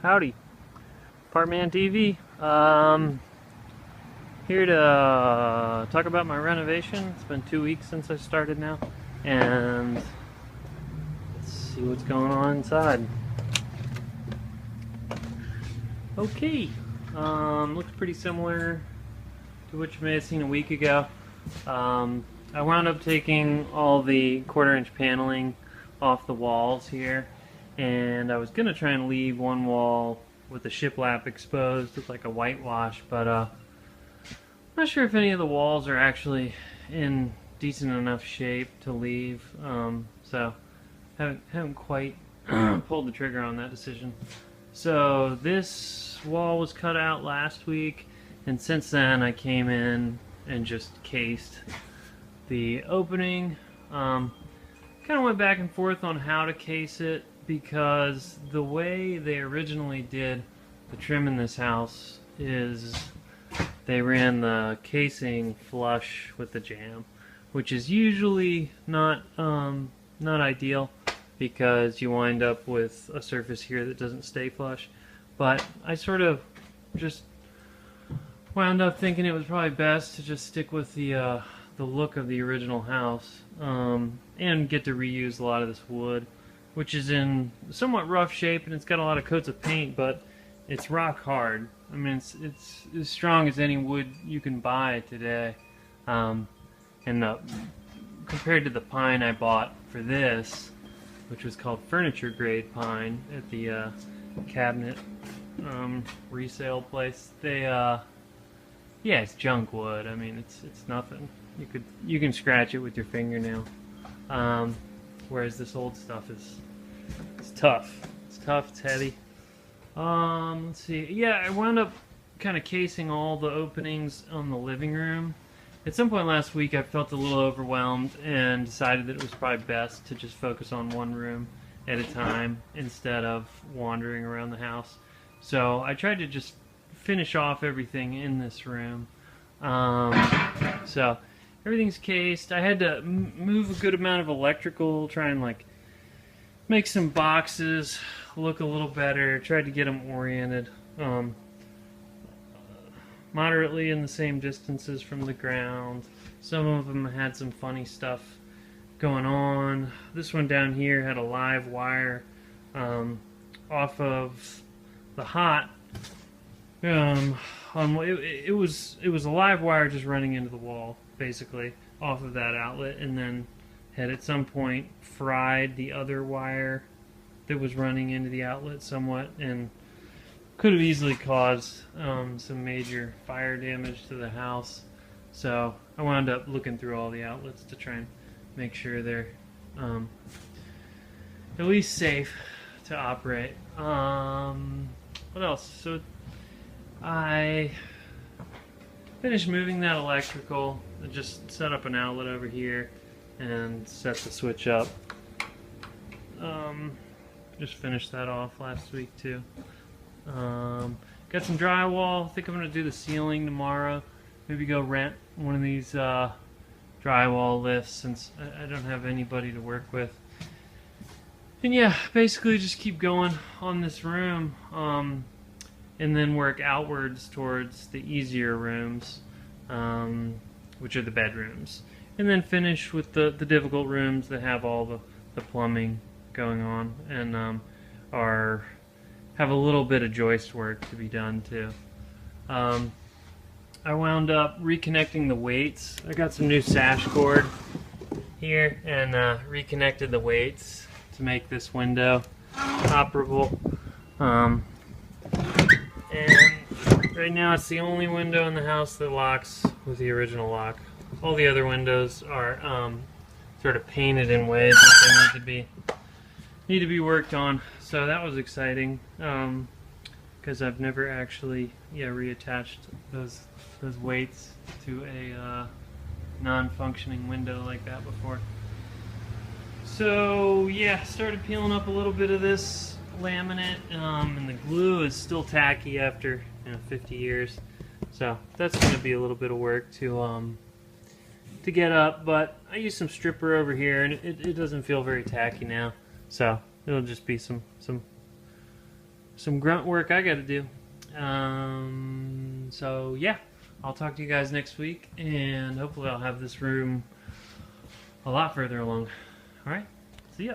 Howdy, Partman TV. Here to talk about my renovation. It's been 2 weeks since I started now, and let's see what's going on inside. Okay, looks pretty similar to what you may have seen a week ago. I wound up taking all the 1/4-inch paneling off the walls here, and I was gonna try and leave one wall with the shiplap exposed with like a whitewash, but I'm not sure if any of the walls are actually in decent enough shape to leave, so haven't quite pulled the trigger on that decision. So this wall was cut out last week, and since then I came in and just cased the opening. Kind of went back and forth on how to case it, because the way they originally did the trim in this house is they ran the casing flush with the jamb, which is usually not ideal, because you wind up with a surface here that doesn't stay flush. But I sort of just wound up thinking it was probably best to just stick with the look of the original house, and get to reuse a lot of this wood, which is in somewhat rough shape, and it's got a lot of coats of paint, but it's rock hard. I mean, it's as strong as any wood you can buy today. And compared to the pine I bought for this, which was called furniture grade pine at the cabinet resale place, they yeah, it's junk wood. I mean, it's nothing. You can scratch it with your fingernail. Whereas this old stuff it's tough. It's tough, it's heavy. Let's see. Yeah, I wound up kind of casing all the openings on the living room. At some point last week I felt a little overwhelmed and decided that it was probably best to just focus on one room at a time instead of wandering around the house. So I tried to just finish off everything in this room. So everything's cased. I had to move a good amount of electrical, try and like make some boxes look a little better, tried to get them oriented moderately in the same distances from the ground. Some of them had some funny stuff going on. This one down here had a live wire off of the hot. It was a live wire just running into the wall, basically, off of that outlet, and then had at some point fried the other wire that was running into the outlet somewhat, and could have easily caused some major fire damage to the house. So I wound up looking through all the outlets to try and make sure they're at least safe to operate. What else? So I finished moving that electrical. I just set up an outlet over here and set the switch up. Just finished that off last week too. Got some drywall. I think I'm going to do the ceiling tomorrow. Maybe go rent one of these drywall lifts, since I don't have anybody to work with. And yeah, basically just keep going on this room, and then work outwards towards the easier rooms, which are the bedrooms. And then finish with the difficult rooms that have all the plumbing going on, and have a little bit of joist work to be done too. I wound up reconnecting the weights. I got some new sash cord here, and reconnected the weights to make this window operable. And right now it's the only window in the house that locks with the original lock. All the other windows are sort of painted in ways that they need to be worked on. So that was exciting, because I've never actually reattached those weights to a non-functioning window like that before. So yeah, started peeling up a little bit of this laminate, and the glue is still tacky after 50 years. So that's going to be a little bit of work to get up, but I used some stripper over here, and it doesn't feel very tacky now. So it'll just be some some grunt work I got to do. So yeah, I'll talk to you guys next week, and hopefully I'll have this room a lot further along. All right, see ya.